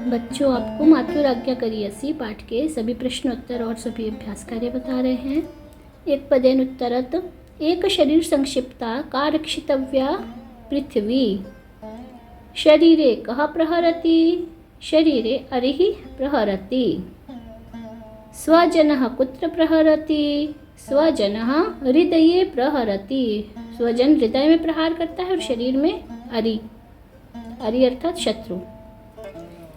बच्चों, आपको मातृ आज्ञा करियसी पाठ के सभी प्रश्नोत्तर और सभी अभ्यास कार्य बता रहे हैं। एक पदेन उत्तरत एक शरीर संक्षिप्ता का रक्षितव्या पृथ्वी। शरीरे कः प्रहरति? शरीरे अरिः प्रहरति। स्वजनः कुत्र प्रहरति? स्वजनः हृदये प्रहरति। स्वजन हृदय में प्रहार करता है और शरीर में अरि अर्थात शत्रु।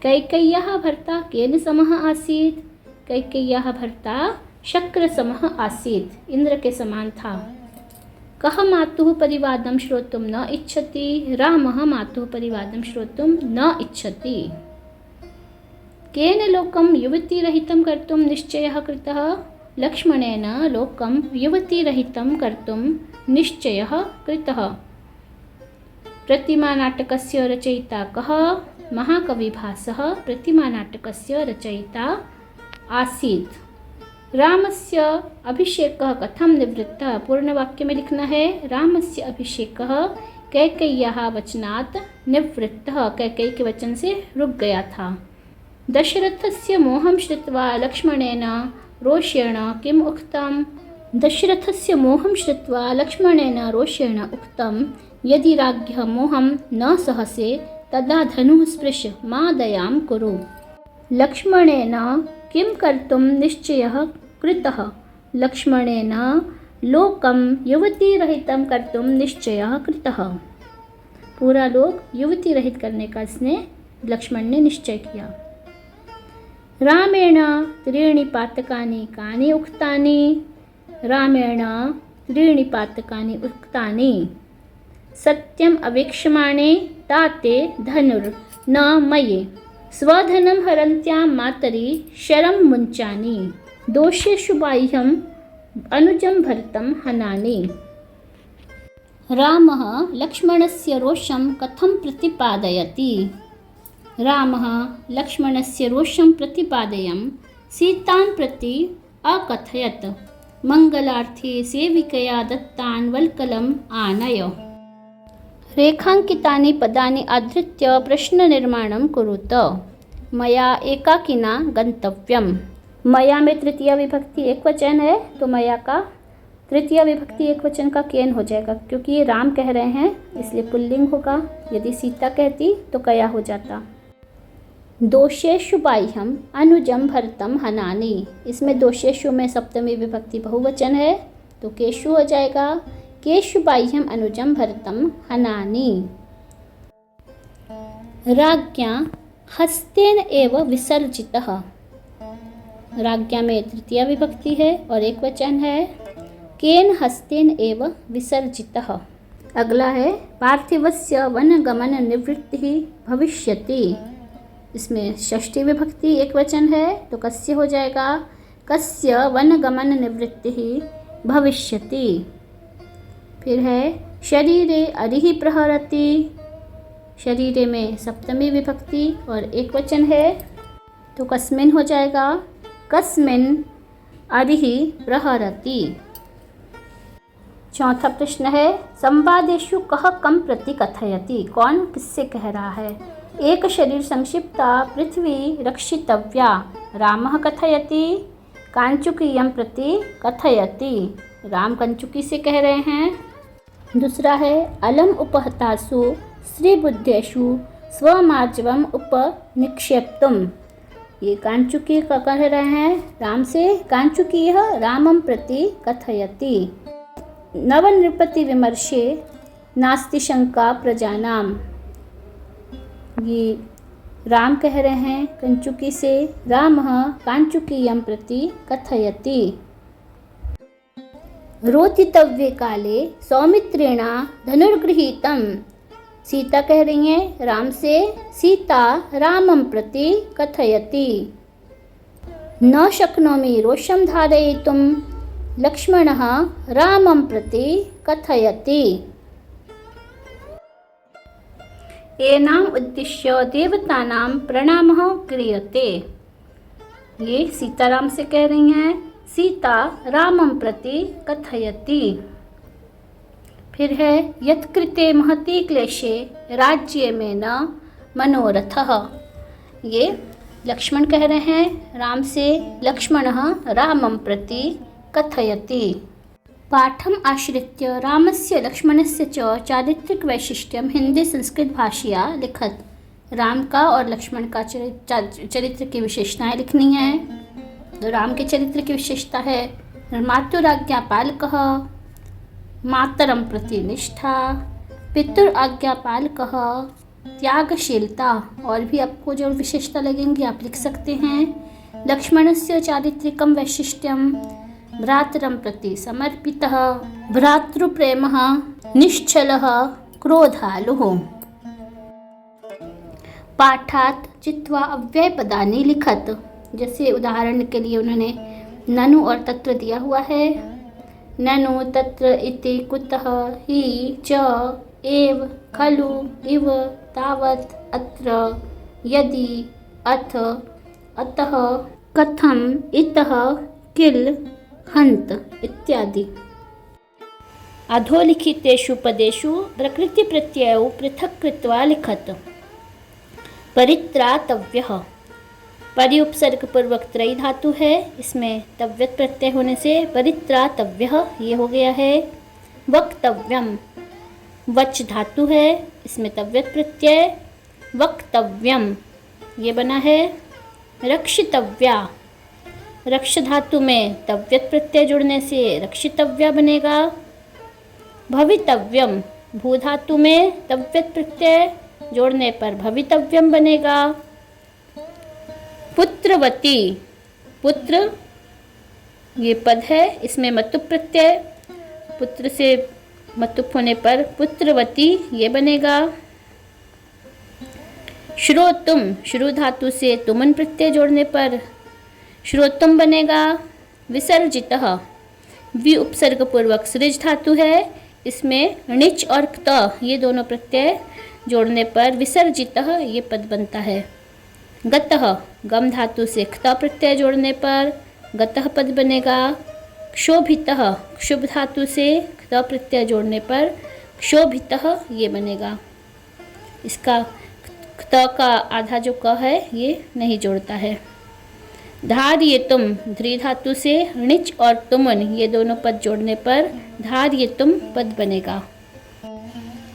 कैकेय्याः भर्ता केन समः आसीत्? कैकेय्याः भर्ता शक्र समः आसीत्, इंद्र के समान था। कः मातुः परिवादं श्रोतुं न इच्छति? रामः मातुः परिवादं श्रोतुं न इच्छति। केन लोकं युवतिरहितं कर्तुं निश्चयः कृतः? लक्ष्मणेन लोकं युवतिरहितं कर्तुं निश्चयः कृतः। प्रतिमानाटकस्य रचयिता कः? महाकविभासः प्रतिमानाटकस्य रचयिता आसीत्। रामस्य अभिषेकः कथं निवृत्तः? पूर्णवाक्य में लिखना है। रामस्य अभिषेकः कैकेय्याः वचनात् निवृत्तः, कैकेयी के वचन से रुक गया था। दशरथस्य मोहं श्रुत्वा लक्ष्मणेन रोषेण किम् उक्तम्? दशरथस्य मोहं श्रुत्वा लक्ष्मणेन रोषेण उक्तं, यदि राज्ञः मोहं न सहसे तदा धनुः स्पृश मा दयां कुरु। लक्ष्मणेन किं कर्तुं निश्चयः कृतः? लक्ष्मणेन लोकं युवतिरहितं कर्तुं निश्चयः कृतः। पूरा लोक युवती रहित करने का इसने लक्ष्मण ने निश्चय किया। रामेण त्रीणि पातकानि कानि उक्तानि? रामेण त्रीणि पातकानि उक्तानि। सत्यम् अवेक्ष्यमाणे ताते धनुर् न मये। स्वधनं हरन्त्यां मातरि शरं मुञ्चानि। दोषेषु बाह्यम् अनुजं भरतं हनानि। रामः लक्ष्मणस्य रोषं कथं प्रतिपादयति? रामः लक्ष्मणस्य रोषं प्रतिपादयन् सीतां प्रति अकथयत्, मङ्गलार्थे सेविकया दत्तान् वल्कलम् आनय। रेखांकितानि पदानि आधृत्य प्रश्ननिर्माणं कुरुत। मया एकाकिना गन्तव्यम्। मया में तृतीय विभक्ति एकवचन है, तो मया का तृतीय विभक्ति एकवचन का केन हो जाएगा, क्योंकि ये राम कह रहे हैं इसलिए पुल्लिंग होगा। यदि सीता कहती तो कया हो जाता। दोषेषु बाह्यम अनुजम भरतम हनानि। इसमें दोषेषु में सप्तमी विभक्ति बहुवचन है, तो केशु हो जाएगा। केशु बाह्यम अनुजम भरतम हनानि। राज्ञा हस्तेन एव विसर्जितः। राज्ञा में तृतीय विभक्ति है और एक वचन है। केन हस्तेन एव विसर्जितः। अगला है पार्थिवस्य वनगमन निवृत्तिः भविष्यति। इसमें षष्ठी विभक्ति एक वचन है, तो कस्य हो जाएगा। कस्य वनगमन निवृत्तिः भविष्यति। फिर है शरीरे अरिः प्रहरति। शरीरे में सप्तमी विभक्ति और एक वचन है, तो कस्मिन् हो जाएगा। कस्मिन् अरिः प्रहरति। चौथा प्रश्न है संवादेषु कः कं प्रति कथयति? कौन किससे कह रहा है? एक शरीर संक्षिप्ता पृथ्वी रक्षितव्या रामः कथयति। कांचुकीयं प्रति कथयति। राम कंचुकी से कह रहे हैं। दूसरा है अलम उपहतासु श्रीबुद्धेषु स्वमार्जवम उपनिक्षेप्तुम। ये कांचुकी का कह रहे हैं राम से। कांचुकीयः रामं प्रति कथयति। नवनृपति विमर्शे नास्ति शंका प्रजानाम। ये राम कह रहे हैं कंचुकी से। रामः कांचुकीयं प्रति कथयति। रोचितव्ये काले सौमित्रेण धनुर्गृहीतम्। सीता कह रही हैं राम से। सीता रामं प्रति कथयति। न शक्नोमि रोषं धारयितुं। लक्ष्मणः रामं प्रति कथयति। एनाम् उद्दिश्य देवतानां प्रणामः क्रियते। ये सीताराम से कह रही हैं। सीता रामं प्रति कथयति। फिर है यत्कृते महति क्लेशे राज्ये में न मनोरथः। ये लक्ष्मण कह रहे हैं राम से। लक्ष्मणः रामं प्रति कथयति। पाठम् आश्रित्य रामस्य लक्ष्मणस्य च चारित्रिक वैशिष्ट्यं हिंदी संस्कृत भाषया लिखत। राम का और लक्ष्मण का चरित्र की विशेषताएं लिखनी है। तो राम के चरित्र की विशेषता है मातुराज्ञा पालकः, मातरम प्रति निष्ठा, पितुर आज्ञा पालकः, त्यागशीलता। और भी आपको जो विशेषता लगेंगी आप लिख सकते हैं। लक्ष्मणस्य चारित्रिकं वैशिष्ट्यं भ्रातरं प्रति समर्पितः, भ्रातृप्रेमः, निश्चलः, क्रोधालुः। पाठात् चित्वा अव्ययपदानि लिखत। जैसे उदाहरण के लिए उन्होंने ननु और तत्र दिया हुआ है। ननु तत्र इति कुतः हि च एव खलु इव तावत् अत्र यदि अथ अतः कथम इतः किल हंत इत्यादि। अधोलिखितेषु पदेषु प्रकृति प्रत्ययौ पृथक् कृत्वा लिखत। परित्रातव्यः परि उपसर्ग पूर्वक त्रयी धातु है, इसमें तव्यत प्रत्यय होने से परित्रातव्यः ये हो गया है। वक्तव्यम वच धातु है, इसमें तव्यत प्रत्यय वक्तव्यम ये बना है। रक्षितव्या रक्ष धातु में तव्यत प्रत्यय जुड़ने से रक्षितव्या बनेगा। भवितव्यम भू धातु में तव्यत प्रत्यय जोड़ने पर भवितव्यम बनेगा। पुत्रवती पुत्र ये पद है, इसमें मतुप प्रत्यय पुत्र से मतुप होने पर पुत्रवती ये बनेगा। श्रोतुम श्रु धातु से तुमन प्रत्यय जोड़ने पर श्रोतुम बनेगा। विसर्जितः वि उपसर्ग पूर्वक सृज धातु है, इसमें णिच और क्त ये दोनों प्रत्यय जोड़ने पर विसर्जितः ये पद बनता है। गतः गम धातु से क्त प्रत्यय जोड़ने पर गतः पद बनेगा। क्षोभितः क्षुभ धातु से क्त प्रत्यय जोड़ने पर क्षोभितः ये बनेगा। इसका क्त का आधा जो क है ये नहीं जोड़ता है। धार्येतुम ध्री धातु से णिच और तुमन ये दोनों पद जोड़ने पर धार्येतुम पद बनेगा।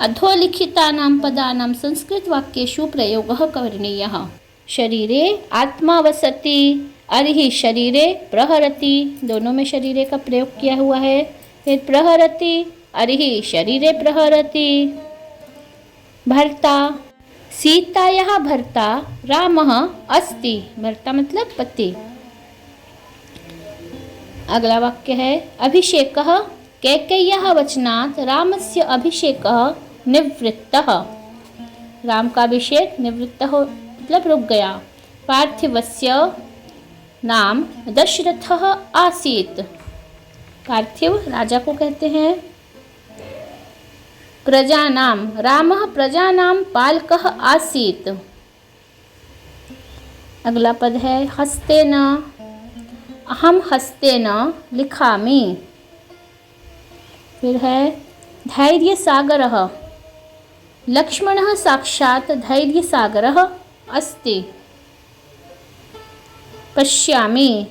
अधोलिखितानां पदानां संस्कृतवाक्येषु प्रयोगः करणीयः। शरीरे आत्मा वसति, अरिहि शरीरे प्रहरति, दोनों में शरीरे का प्रयोग किया हुआ है। फिर प्रहरति, अरिहि शरीरे प्रहरति। भर्ता सीतायाः भर्ता रामः अस्ति, भर्ता मतलब पति। अगला वाक्य है अभिषेकः कैकेय्याः वचनात् रामस्य अभिषेकः निवृत्तः। राम का अभिषेक निवृत्त हो मतलब रुक गया। पार्थिवस्य नाम दशरथः आसीत्, पार्थिव राजा को कहते हैं। प्रजानां रामः प्रजानां पालकः आसीत्। अगला पद है हस्तेन, अहम हस्तेन लिखामि। फिर है धैर्यसागरः, लक्ष्मणः साक्षात् धैर्यसागरः अस्ति। पश्यामि,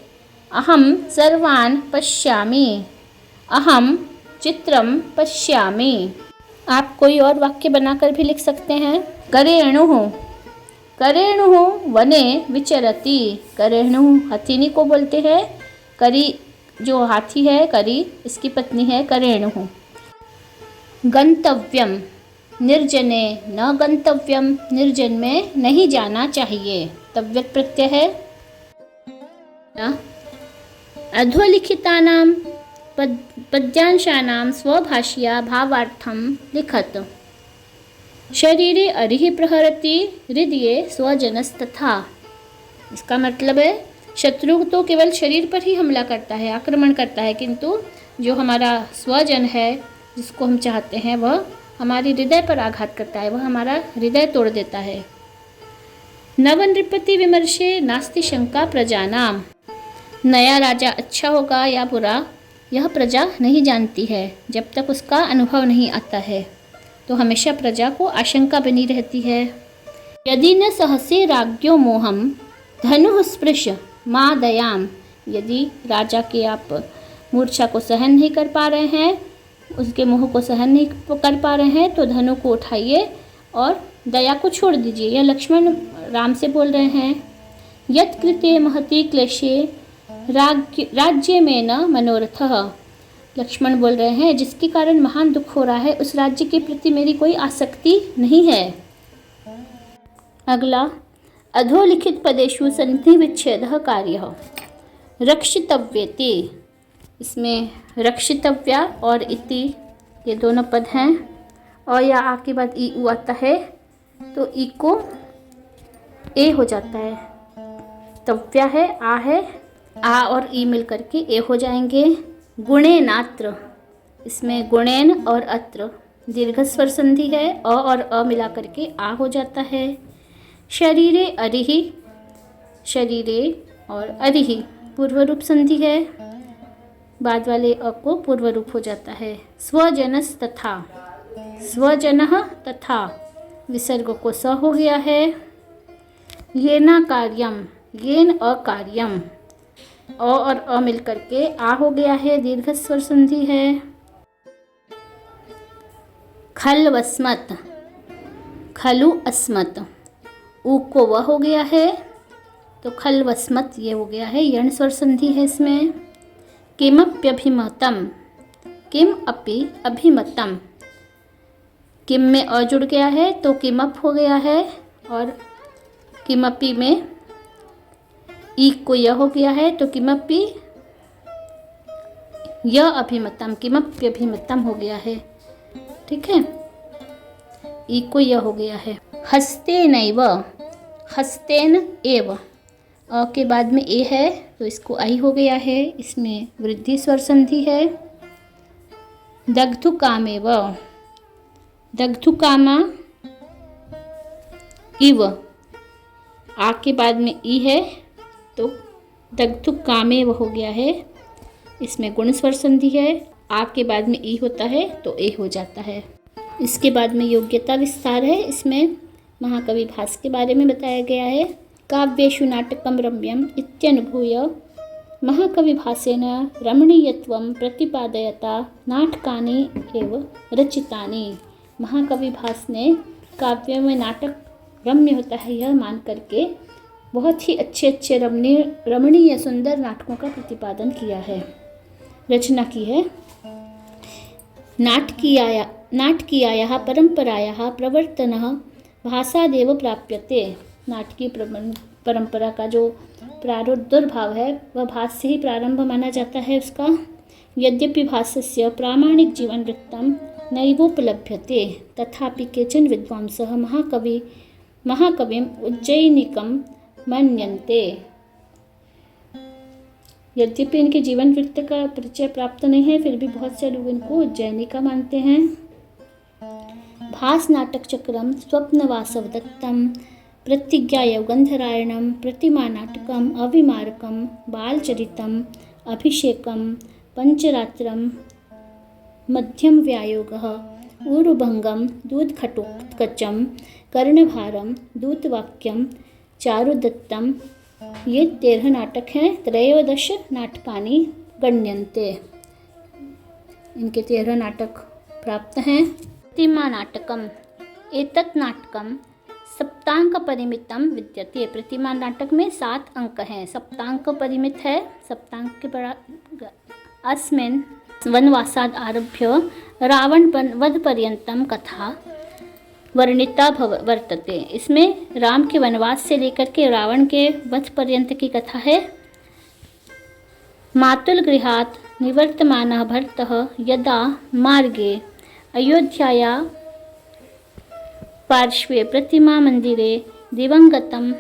अहम सर्वान् पश्यामि, अहम चित्रं पश्यामि। आप कोई और वाक्य बनाकर भी लिख सकते हैं। करेणुः, करेणुः वने विचरति। करेणुः हथिनी को बोलते हैं। करी जो हाथी है करी इसकी पत्नी है करेणुः। गंतव्यम, निर्जने न गंतव्यम, निर्जन में नहीं जाना चाहिए, तव्यत प्रत्यय है। अधोलिखितानां पद्यांशानां स्वभाषया भावार्थं लिखत। शरीरे अरिहि प्रहरति, हृदये स्वजनस्तथा। इसका मतलब है शत्रु तो केवल शरीर पर ही हमला करता है, आक्रमण करता है, किंतु जो हमारा स्वजन है जिसको हम चाहते हैं वह हमारे हृदय पर आघात करता है, वह हमारा हृदय तोड़ देता है। नवनृपति विमर्शे नास्ति शंका प्रजानाम। नया राजा अच्छा होगा या बुरा यह प्रजा नहीं जानती है, जब तक उसका अनुभव नहीं आता है तो हमेशा प्रजा को आशंका बनी रहती है। यदि न सहसे राज्ञो मोहम धनुः स्पृश मा दयाम। यदि राजा के आप मूर्छा को सहन नहीं कर पा रहे हैं, उसके मोह को सहन नहीं कर पा रहे हैं, तो धनु को उठाइए और दया को छोड़ दीजिए। यह लक्ष्मण राम से बोल रहे हैं। यत् कृते महति क्लेशे राज्य में न मनोरथः। लक्ष्मण बोल रहे हैं, जिसके कारण महान दुख हो रहा है, उस राज्य के प्रति मेरी कोई आसक्ति नहीं है। अगला, अधोलिखित पदेषु संधि विच्छेदः कार्यः रक्षितव्येति। इसमें रक्षितव्या और इति ये दोनों पद हैं, और या आ के बाद ई उ आता है तो ई को ए हो जाता है। तव्या है, आ और ई मिल करके ए हो जाएंगे। गुणेनात्र, इसमें गुणेन और अत्र दीर्घ स्वर संधि है, अ और अ मिला करके आ हो जाता है। शरीरे अरिहि, शरीरे और अरिहि पूर्व रूप संधि है, बाद वाले अ को पूर्व रूप हो जाता है। स्वजनस तथा, स्वजनः तथा विसर्ग को स हो गया है। येना कार्यम, येन अकार्यम, अ और अ मिल करके आ हो गया है, दीर्घ स्वर संधि है। खलवस्मत, खलु अस्मत, ऊ को वह हो गया है, तो खलवस्मत ये हो गया है, यण स्वर संधि है इसमें। किमप्यभिमतम, किम अपि अभिमतम, किम में अ जुड़ गया है तो किमप हो गया है, और किमपि में ई को यह हो गया है तो किमपि य अभिमतम, किमप्यभिमतम हो गया है। ठीक है, ई को यह हो गया है। हस्तेनैव, हस्तेन एव, अ के बाद में ए है तो इसको आई हो गया है, इसमें वृद्धि स्वर संधि है। दग्धुकामेव, दग्धुकामा इव, आ के बाद में ई है तो दग्धुकामेव हो गया है, इसमें गुण स्वर संधि है। आ के बाद में ई होता है तो ए हो जाता है। इसके बाद में योग्यता विस्तार है, इसमें महाकवि भास के बारे में बताया गया है। काव्येषु नाटकम रम्यम इत्यनुभूय महाकवि भासेन रमणीयत्वं प्रतिपादयता नाटकानि एव रचितानि। महाकवि भास ने काव्य में नाटक रम्य होता है यह मान करके बहुत ही अच्छे अच्छे रमणीय सुंदर नाटकों का प्रतिपादन किया है, रचना की है। नाटकीयायाः परंपरायाः प्रवर्तनः भासादेव प्राप्यते। नाटकीय परंपरा का जो प्रारुदुर्भाव है वह भास से ही प्रारंभ माना जाता है उसका। यद्यपि भासस्य प्रामाणिक जीवन वृत्तं नैवोपलभ्यते तथापि केचन विद्वांसः महाकविम उज्जयिनिकं मन्यन्ते। यद्यपि इनके जीवन वृत्त का परिचय प्राप्त नहीं है, फिर भी बहुत से लोग इनको उज्जैनी का मानते हैं। भास नाटक चक्रम स्वप्नवासवदत्तम प्रतिज्ञा यौगंधरायणम प्रतिमा नाटकम अविमारकम बालचरितम अभिषेकम पंचरात्रम मध्यम व्यायोगः ऊरुभंगम दूधखटोत्कचम कर्णभारम दूतवाक्यम चारुदत्तम, ये 13 नाटक हैं। 13 नाटकानि गण्यन्ते, इनके 13 नाटक प्राप्त हैं। प्रतिमा नाटकम, एतत् नाटकम सप्तांक परिमितम विद्यते। प्रतिमा नाटक में 7 अंक हैं, सप्तांक परिमित है। सप्तांक के बड़ा अस्मिन् वनवासाद आरभ्य रावण वध पर्यंतम कथा वर्णिता वर्तते। इसमें राम के वनवास से लेकर के रावण के वध पर्यंत की कथा है। मातुल गृहात् निवर्तमानः भर्तः यदा मार्गे अयोध्याया पार्श्वे प्रतिमा मंदिरे दिवंगतं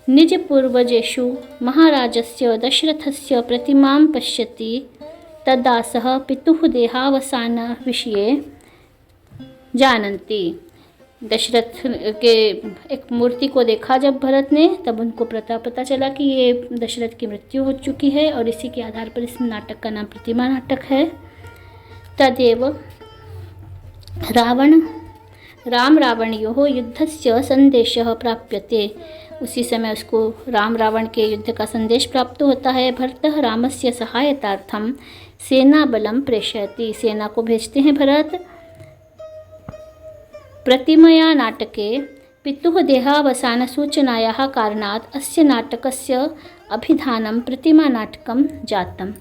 निजपूर्वजेषु महाराजस्य दशरथस्य प्रतिमां पश्यति तदा सः पितुः देहावसान विषये जानन्ति। दशरथ के एक मूर्ति को देखा जब भरत ने, तब उनको पता चला कि ये दशरथ की मृत्यु हो चुकी है, और इसी के आधार पर इस नाटक का नाम प्रतिमा नाटक है। तदेव राम रावणयोः युद्धस्य संदेशः प्राप्यते। उसी समय उसको राम रावण के युद्ध का संदेश प्राप्त होता है। भरतः रामस्य सहायतार्थं सेनाबलं प्रेषयति। सेना को भेजते हैं भरत। प्रतिमया नाटके पितुः देहावसानसूचनायाः कारणात् अस्य नाटकस्य अभिधानं प्रतिमा नाटकं जातम्।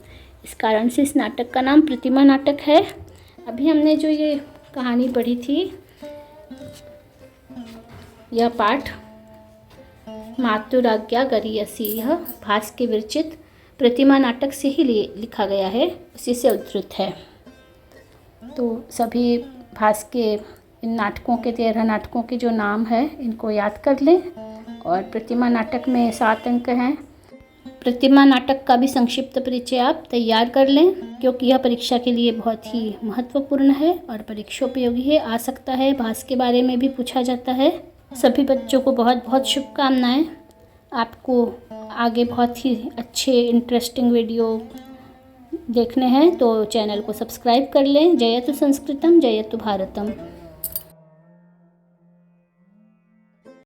इस कारण से इस नाटक का नाम प्रतिमा नाटक है। अभी हमने जो ये कहानी पढ़ी थी, यह पाठ मातुराज्ञा गरीयसी, यह भास के विरचित प्रतिमा नाटक से ही लिखा गया है, उसी से उद्धृत है। तो सभी भास के इन नाटकों के 13 नाटकों के जो नाम है इनको याद कर लें। और प्रतिमा नाटक में 7 अंक हैं। प्रतिमा नाटक का भी संक्षिप्त परिचय आप तैयार कर लें, क्योंकि यह परीक्षा के लिए बहुत ही महत्वपूर्ण है और परीक्षोपयोगी है। आ सकता है भास के बारे में भी पूछा जाता है। सभी बच्चों को बहुत बहुत शुभकामनाएं। आपको आगे बहुत ही अच्छे इंटरेस्टिंग वीडियो देखने हैं तो चैनल को सब्सक्राइब कर लें। जयतु संस्कृतम जयतु भारतम।